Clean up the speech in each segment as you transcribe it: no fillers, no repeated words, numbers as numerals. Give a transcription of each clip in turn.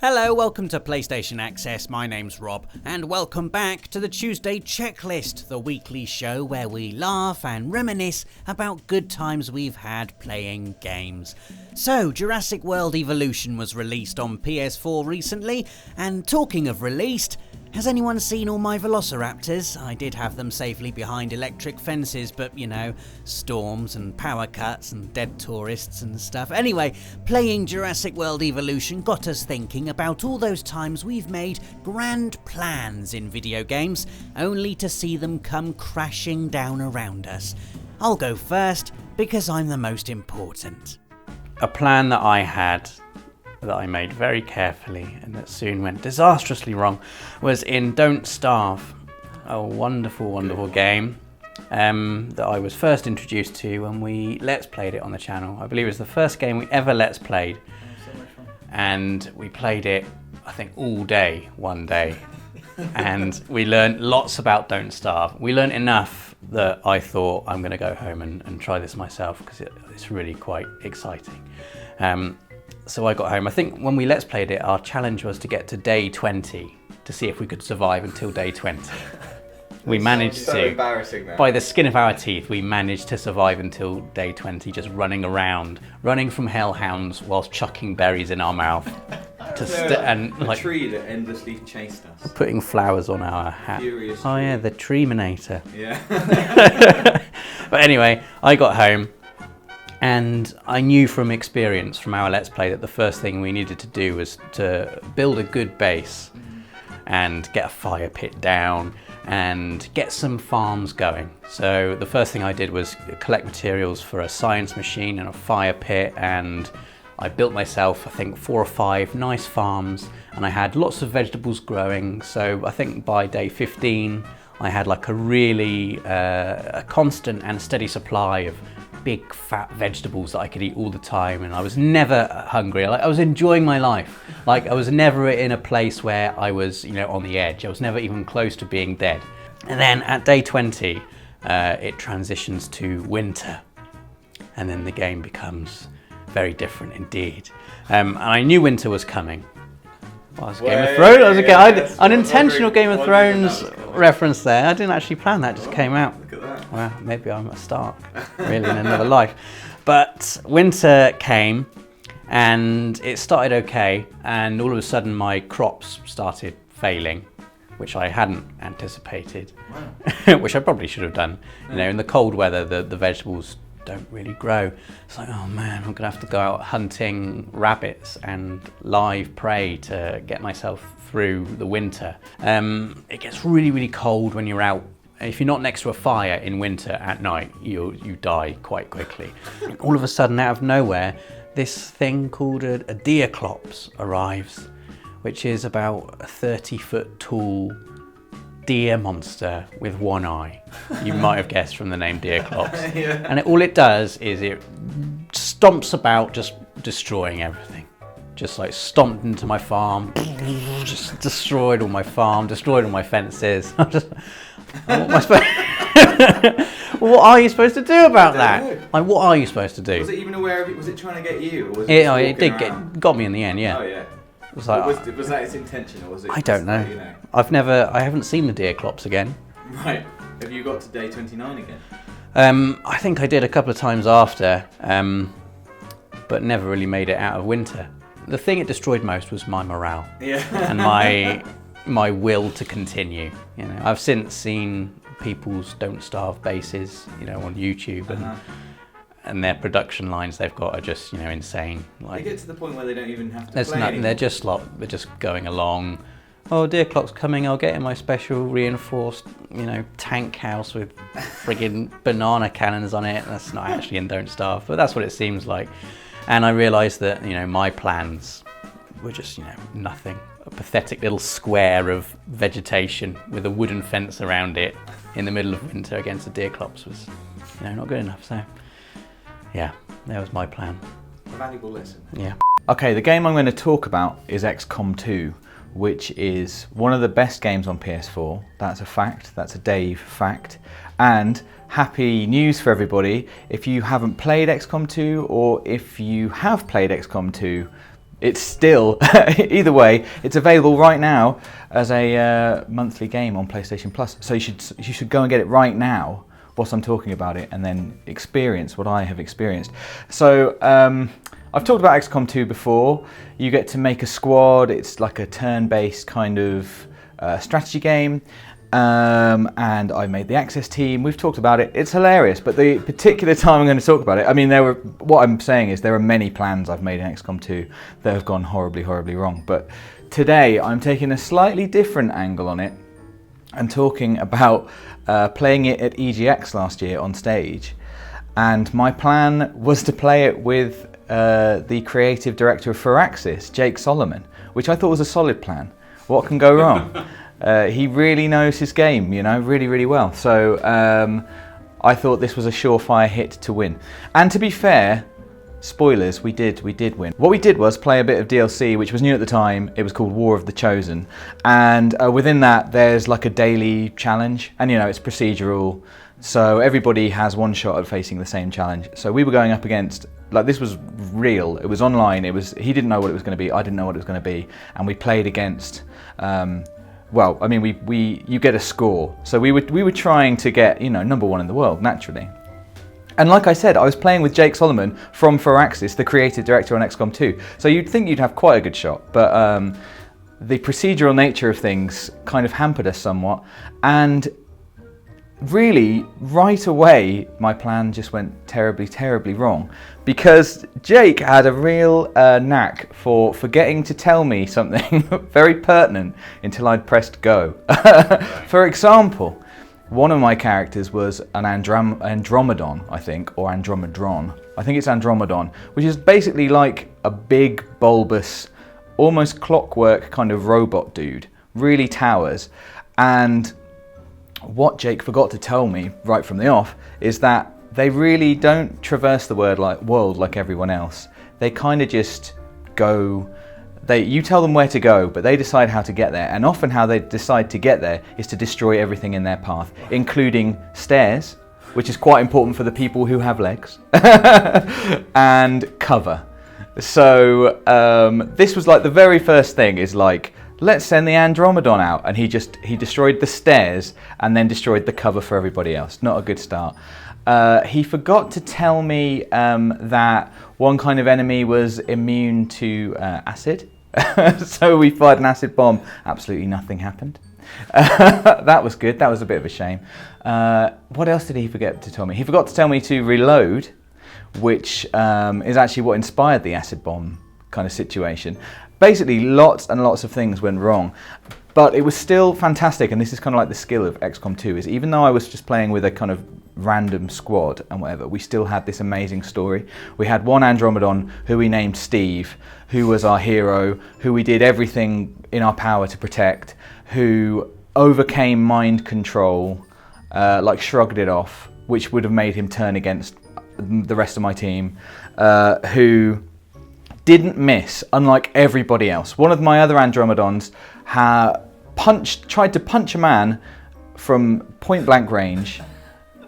Hello, welcome to PlayStation Access. My name's Rob, and welcome back to the Tuesday Checklist, the weekly show where we laugh and reminisce about good times we've had playing games. So, Jurassic World Evolution was released on PS4 recently, and talking of released, has anyone seen all my velociraptors? I did have them safely behind electric fences, but you know, storms and power cuts and dead tourists and stuff. Anyway, playing Jurassic World Evolution got us thinking about all those times we've made grand plans in video games, only to see them come crashing down around us. I'll go first, because I'm the most important. A plan that I had, that I made very carefully and that soon went disastrously wrong, was in Don't Starve, a wonderful, wonderful game that I was first introduced to when we Let's Played it on the channel. I believe it was the first game we ever Let's Played, and we played it, I think, all day, one day, and we learned lots about Don't Starve. We learned enough that I thought I'm going to go home and try this myself, because it's really quite exciting. So I got home. I think when we Let's Played it, our challenge was to get to day 20 to see if we could survive until day 20. We managed to. Embarrassing, though. By the skin of our teeth, we managed to survive until day 20, just running around, running from hellhounds whilst chucking berries in our mouth. A tree that endlessly chased us. Putting flowers on our hat. Furious Oh tree. yeah, the Treeminator. Yeah. But anyway, I got home. And I knew from experience from our Let's Play that the first thing we needed to do was to build a good base and get a fire pit down and get some farms going. So the first thing I did was collect materials for a science machine and a fire pit, and I built myself, I think, 4 or 5 nice farms, and I had lots of vegetables growing. So I think by day 15 I had like a really a constant and steady supply of big fat vegetables that I could eat all the time, and I was never hungry. I was enjoying my life. Like, I was never in a place where I was, you know, on the edge. I was never even close to being dead. And then at day 20, it transitions to winter, and then the game becomes very different indeed. And I knew winter was coming. Well, it was Game of Thrones. Unintentional Game of Thrones reference there. I didn't actually plan that, just came out. Look at that. Well, maybe I'm a Stark, really, in another life. But winter came, and it started okay, and all of a sudden my crops started failing, which I hadn't anticipated, wow. Which I probably should have done. You know, in the cold weather, the vegetables don't really grow. It's like, oh man, I'm gonna have to go out hunting rabbits and live prey to get myself through the winter. It gets really, really cold when you're out. If you're not next to a fire in winter at night, you die quite quickly. All of a sudden, out of nowhere, this thing called a deerclops arrives, which is about a 30-foot tall deer monster with one eye. You might have guessed from the name Deerclops. Yeah. And all it does is it stomps about, just destroying everything. Just like stomped into my farm, just destroyed all my farm, destroyed all my fences. What are you supposed to do about that? Like, what are you supposed to do? Was it even aware of it? Was it trying to get you? Or was it got me in the end, yeah. Oh yeah. It was like, was that its intention, or was it? I don't know. You know? I haven't seen the Deerclops again. Right. Have you got to day 29 again? I think I did a couple of times after, but never really made it out of winter. The thing it destroyed most was my morale. Yeah. And my will to continue. You know, I've since seen people's Don't Starve bases, you know, on YouTube, and their production lines they've got are just, you know, insane. Like, they get to the point where they don't even have to play anymore. They're just going along. Oh, Deerclops coming, I'll get in my special reinforced, you know, tank house with friggin' banana cannons on it. That's not actually in Don't Starve, but that's what it seems like. And I realised that, you know, my plans were just, you know, nothing. A pathetic little square of vegetation with a wooden fence around it in the middle of winter against the Deerclops was, you know, not good enough. So, yeah, that was my plan. A valuable lesson. Yeah. Okay, the game I'm going to talk about is XCOM 2, which is one of the best games on PS4. That's a fact. That's a Dave fact. And happy news for everybody. If you haven't played XCOM 2, or if you have played XCOM 2, It's still, either way, it's available right now as a monthly game on PlayStation Plus. So you should go and get it right now whilst I'm talking about it, and then experience what I have experienced. So I've talked about XCOM 2 before. You get to make a squad. It's like a turn-based kind of strategy game. And I made the Access team. We've talked about it. It's hilarious, but the particular time I'm going to talk about it, I mean, what I'm saying is there are many plans I've made in XCOM 2 that have gone horribly, horribly wrong. But today I'm taking a slightly different angle on it and talking about playing it at EGX last year on stage. And my plan was to play it with the creative director of Firaxis, Jake Solomon, which I thought was a solid plan. What can go wrong? He really knows his game, you know, really, really well. So I thought this was a surefire hit to win. And to be fair, spoilers, we did win. What we did was play a bit of DLC, which was new at the time. It was called War of the Chosen. And within that, there's like a daily challenge. And, you know, it's procedural. So everybody has one shot at facing the same challenge. So we were going up against, like, this was real. It was online. He didn't know what it was going to be. I didn't know what it was going to be. And we played against... well, I mean, you get a score. So we were trying to get, you know, #1 in the world, naturally. And like I said, I was playing with Jake Solomon from Firaxis, the creative director on XCOM 2. So you'd think you'd have quite a good shot, but the procedural nature of things kind of hampered us somewhat. And really, right away, my plan just went terribly, terribly wrong, because Jake had a real knack for forgetting to tell me something very pertinent until I'd pressed go. For example, one of my characters was an Andromedon, I think, or Andromedron. I think it's Andromedon, which is basically like a big, bulbous, almost clockwork kind of robot dude, really towers. And what Jake forgot to tell me right from the off is that they really don't traverse the world like everyone else. They kind of just go, you tell them where to go, but they decide how to get there. And often how they decide to get there is to destroy everything in their path, including stairs, which is quite important for the people who have legs, and cover. So this was like the very first thing is like, let's send the Andromedon out, and he destroyed the stairs and then destroyed the cover for everybody else. Not a good start. He forgot to tell me that one kind of enemy was immune to acid. So we fired an acid bomb. Absolutely nothing happened. That was good. That was a bit of a shame. What else did he forget to tell me? He forgot to tell me to reload, which is actually what inspired the acid bomb kind of situation. Basically, lots and lots of things went wrong, but it was still fantastic. And this is kind of like the skill of XCOM 2, is even though I was just playing with a kind of random squad and whatever, we still had this amazing story. We had one Andromedon who we named Steve, who was our hero, who we did everything in our power to protect, who overcame mind control, like shrugged it off, which would have made him turn against the rest of my team, who didn't miss, unlike everybody else. One of my other Andromedons tried to punch a man from point blank range,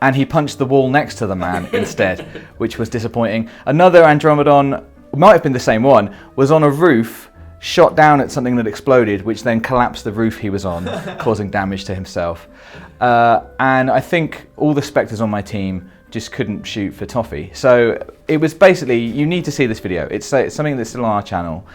and he punched the wall next to the man instead, which was disappointing. Another Andromedon, might have been the same one, was on a roof, shot down at something that exploded, which then collapsed the roof he was on, causing damage to himself. And I think all the Spectres on my team just couldn't shoot for toffee. So it was basically, you need to see this video. It's something that's still on our channel.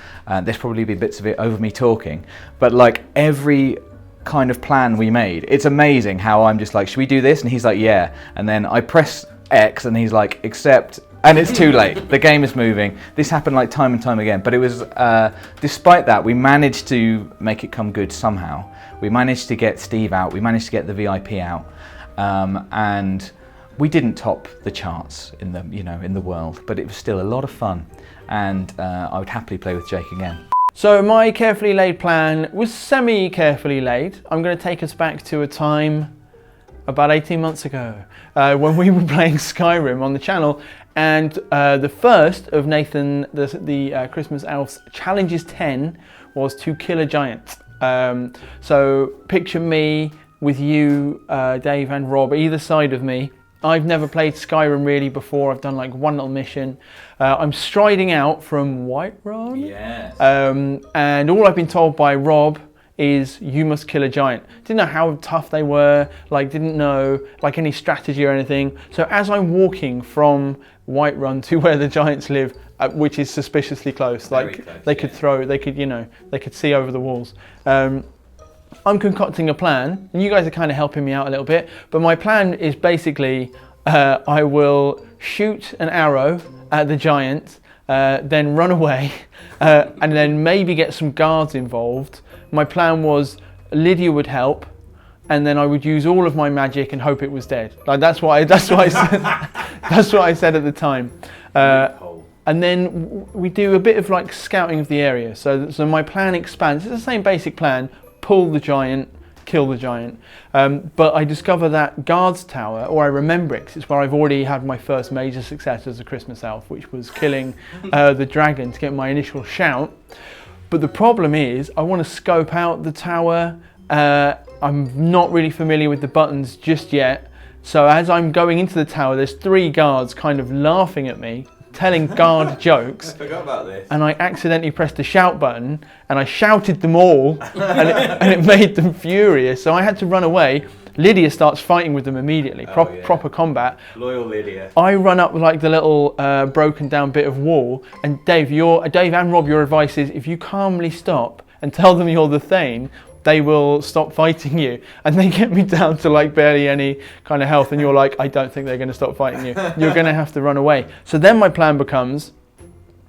There's probably be bits of it over me talking, but like every kind of plan we made, it's amazing how I'm just like, should we do this? And he's like, yeah. And then I press X and he's like, accept. And it's too late. The game is moving. This happened like time and time again. But it was, despite that, we managed to make it come good somehow. We managed to get Steve out. We managed to get the VIP out. And we didn't top the charts in the world, but it was still a lot of fun, and I would happily play with Jake again. So my carefully laid plan was semi-carefully laid. I'm going to take us back to a time about 18 months ago when we were playing Skyrim on the channel, and the first of Nathan the Christmas Elf's challenges 10 was to kill a giant. So picture me with you, Dave and Rob, either side of me. I've never played Skyrim really before. I've done like one little mission. I'm striding out from Whiterun. Yes. And all I've been told by Rob is you must kill a giant. Didn't know how tough they were, like didn't know like any strategy or anything. So as I'm walking from Whiterun to where the giants live, which is suspiciously close, like close, they could throw, they could, they could see over the walls. I'm concocting a plan, and you guys are kind of helping me out a little bit, but my plan is basically I will shoot an arrow at the giant, then run away, and then maybe get some guards involved. My plan was Lydia would help, and then I would use all of my magic and hope it was dead. Like that's what I said. That's what I said at the time. And then we do a bit of like scouting of the area. So my plan expands. It's the same basic plan: pull the giant, kill the giant. But I discover that guard's tower, or I remember it, 'cause it's where I've already had my first major success as a Christmas elf, which was killing the dragon to get my initial shout. But the problem is, I want to scope out the tower. I'm not really familiar with the buttons just yet. So as I'm going into the tower, there's 3 guards kind of laughing at me, telling guard jokes. I forgot about this. And I accidentally pressed the shout button, and I shouted them all, and it made them furious. So I had to run away. Lydia starts fighting with them immediately, proper combat. Loyal Lydia. I run up with like the little broken down bit of wall, and Dave and Rob, your advice is if you calmly stop and tell them you're the Thane, they will stop fighting you. And they get me down to like barely any kind of health, and you're like, I don't think they're going to stop fighting you. You're going to have to run away. So then my plan becomes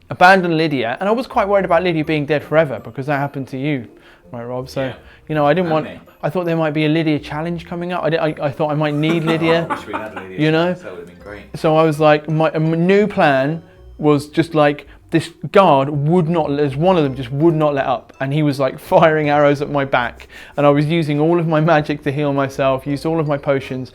abandon Lydia, and I was quite worried about Lydia being dead forever because that happened to you, right, Rob? So I didn't want. I thought there might be a Lydia challenge coming up. I thought I might need Lydia. I wish we had Lydia. That would have been great. So I was like, my new plan was just like this guard would not. There's one of them just would not let up, and he was like firing arrows at my back, and I was using all of my magic to heal myself. Used all of my potions.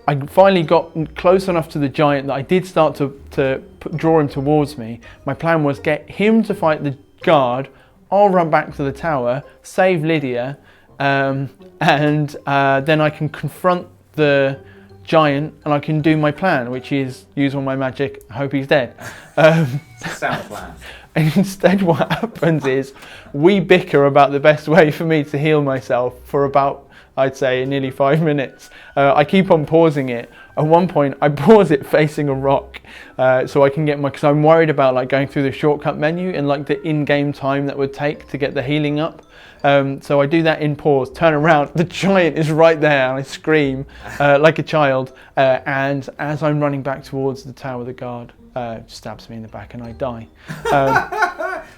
I finally got close enough to the giant that I did start to draw him towards me. My plan was get him to fight the guard. I'll run back to the tower, save Lydia, and then I can confront the giant and I can do my plan, which is use all my magic, hope he's dead. Sound plan. And instead what happens is we bicker about the best way for me to heal myself for about, I'd say, nearly 5 minutes. I keep on pausing it. At one point, I pause it facing a rock so I can get because I'm worried about like going through the shortcut menu and like the in-game time that would take to get the healing up. So I do that in pause, turn around, the giant is right there, and I scream like a child. And as I'm running back towards the tower, the guard stabs me in the back and I die.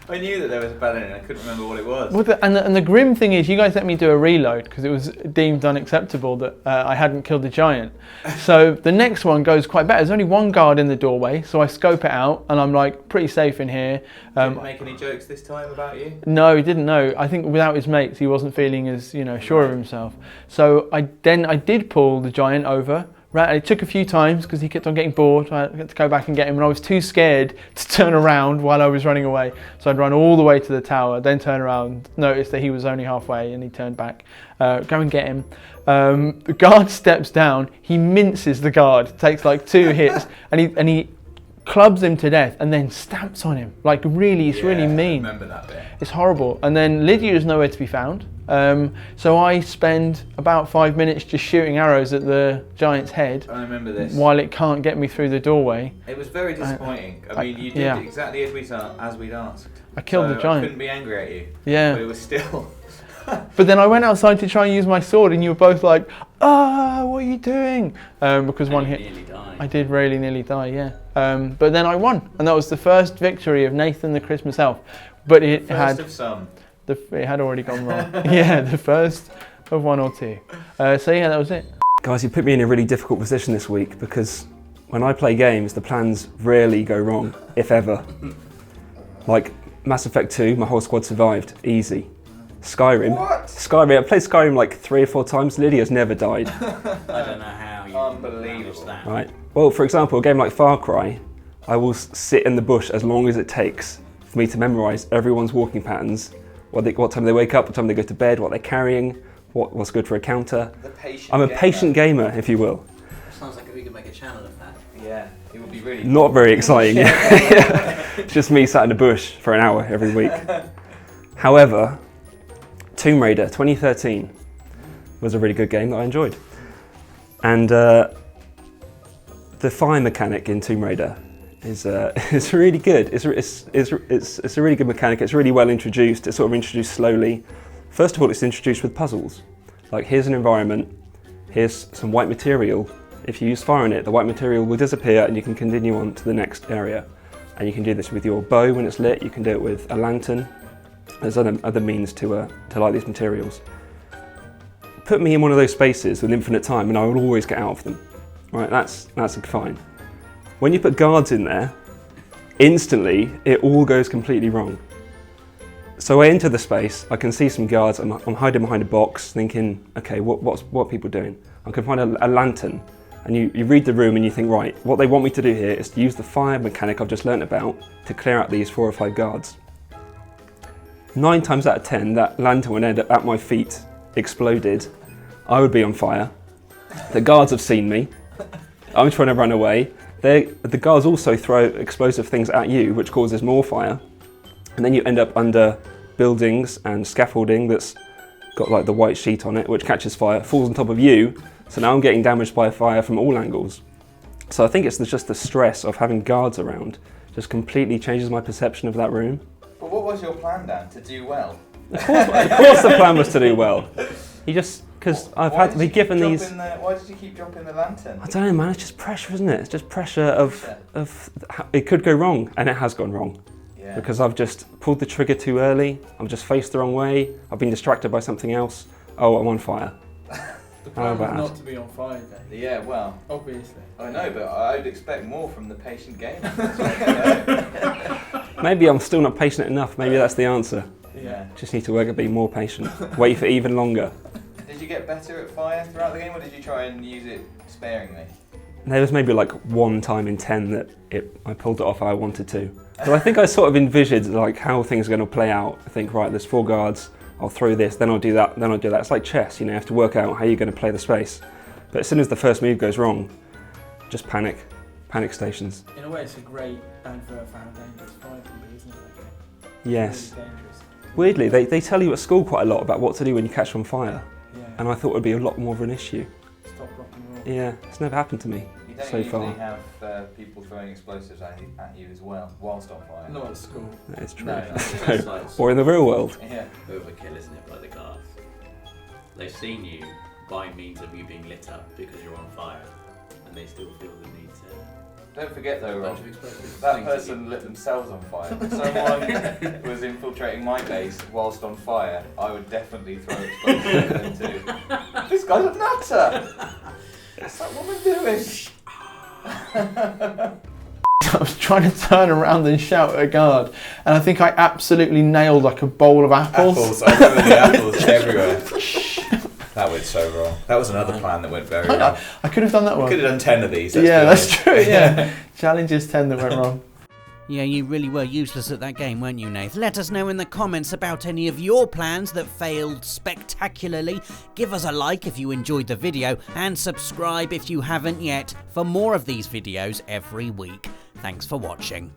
I knew that there was a bad ending, I couldn't remember what it was. Well, and the grim thing is, you guys let me do a reload because it was deemed unacceptable that I hadn't killed the giant. So the next one goes quite bad. There's only one guard in the doorway, so I scope it out and I'm like, pretty safe in here. Didn't make any jokes this time about you? No, he didn't know. I think without his mates, he wasn't feeling as sure of himself. So I did pull the giant over. Right, it took a few times because he kept on getting bored. I had to go back and get him, and I was too scared to turn around while I was running away. So I'd run all the way to the tower, then turn around, notice that he was only halfway, and he turned back. Go and get him. The guard steps down. He minces the guard, takes like 2 hits, and he clubs him to death, and then stamps on him. Like really, it's really mean. I remember that bit. It's horrible. And then Lydia is nowhere to be found. So I spend about 5 minutes just shooting arrows at the giant's head. I remember this. While it can't get me through the doorway. It was very disappointing. I mean, you did exactly as we'd asked. I killed the giant. I couldn't be angry at you. Yeah. But it was still... But then I went outside to try and use my sword, and you were both like, what are you doing? Because one hit. Nearly died. I did really nearly die, yeah. But then I won, and that was the first victory of Nathan the Christmas elf. But it First of some. It had already gone wrong. Yeah, the first of 1 or 2. So yeah, that was it. Guys, you put me in a really difficult position this week because when I play games, the plans rarely go wrong, if ever. Like Mass Effect 2, my whole squad survived, easy. Skyrim. What? Skyrim, I played Skyrim like 3 or 4 times, Lydia's never died. I don't know how you Unbelievable. that. Right. Well, for example, a game like Far Cry, I will sit in the bush as long as it takes for me to memorise everyone's walking patterns, what time they wake up, what time they go to bed, what they're carrying, what's good for a counter. I'm a patient gamer, if you will. Sounds like a big could make a channel of that. Yeah, it would be really Not very exciting. It's just me sat in a bush for an hour every week. However, Tomb Raider 2013 was a really good game that I enjoyed. And the fire mechanic in Tomb Raider is really good. It's a really good mechanic. It's really well introduced. It's sort of introduced slowly. First of all, it's introduced with puzzles. Like, here's an environment, here's some white material. If you use fire in it, the white material will disappear and you can continue on to the next area. And you can do this with your bow when it's lit, you can do it with a lantern. There's other means to light these materials. Put me in one of those spaces with infinite time and I will always get out of them. Right, that's fine. When you put guards in there, instantly it all goes completely wrong. So I enter the space, I can see some guards, I'm hiding behind a box thinking, okay, what are people doing? I can find a lantern, and you read the room and you think, right, what they want me to do here is to use the fire mechanic I've just learnt about to clear out these 4 or 5 guards. 9 times out of 10, that lantern would end up at my feet, exploded, I would be on fire, the guards have seen me, I'm trying to run away, the guards also throw explosive things at you, which causes more fire, and then you end up under buildings and scaffolding that's got like the white sheet on it, which catches fire, falls on top of you, so now I'm getting damaged by fire from all angles. So I think it's just the stress of having guards around just completely changes my perception of that room. But what was your plan, Dan, to do well? Of course the plan was to do well. You just, because I've had to be given these... Why did you keep dropping the lantern? I don't know, man, it's just pressure, isn't it? It's just pressure of it could go wrong, and it has gone wrong. Yeah. Because I've just pulled the trigger too early, I've just faced the wrong way, I've been distracted by something else. Oh, I'm on fire. The plan was not to be on fire, then. Yeah, well, Obviously. I know, but I'd expect more from the patient gamer. Maybe I'm still not patient enough, maybe that's the answer. Yeah. Just need to work at being more patient. Wait for even longer. Did you get better at fire throughout the game, or did you try and use it sparingly? There was maybe like 1 time in 10 that I pulled it off how I wanted to. But I think I sort of envisioned like how things are going to play out. I think, right, there's 4 guards, I'll throw this, then I'll do that, then I'll do that. It's like chess, you know, you have to work out how you're going to play the space. But as soon as the first move goes wrong, just panic stations. In a way, it's a great advert for how dangerous fire can be, isn't it? Yes. It's really dangerous. Weirdly, they tell you at school quite a lot about what to do when you catch on fire. Yeah. And I thought it would be a lot more of an issue. Stop rock and roll. Yeah, it's never happened to me You don't so usually far. have people throwing explosives at you as well, whilst on fire. Not at school. That is true. No, It's like Or in the real world. Yeah. overkill, isn't it, by the guards? They've seen you by means of you being lit up because you're on fire, and they still feel the need to. Don't forget though, Rob, Bunch of explosives. that Things person lit themselves on fire. If someone was infiltrating my base whilst on fire, I would definitely throw explosives at them too. This guy's a nutter! What's that woman doing? I was trying to turn around and shout at a guard, and I think I absolutely nailed like a bowl of apples. I remember the apples everywhere. That went so wrong. That was another plan that went very wrong. I could have done that one. Could have done 10 of these. Yeah, that's true. Yeah, challenges 10 that went wrong. Yeah, you really were useless at that game, weren't you, Nath? Let us know in the comments about any of your plans that failed spectacularly. Give us a like if you enjoyed the video, and subscribe if you haven't yet for more of these videos every week. Thanks for watching.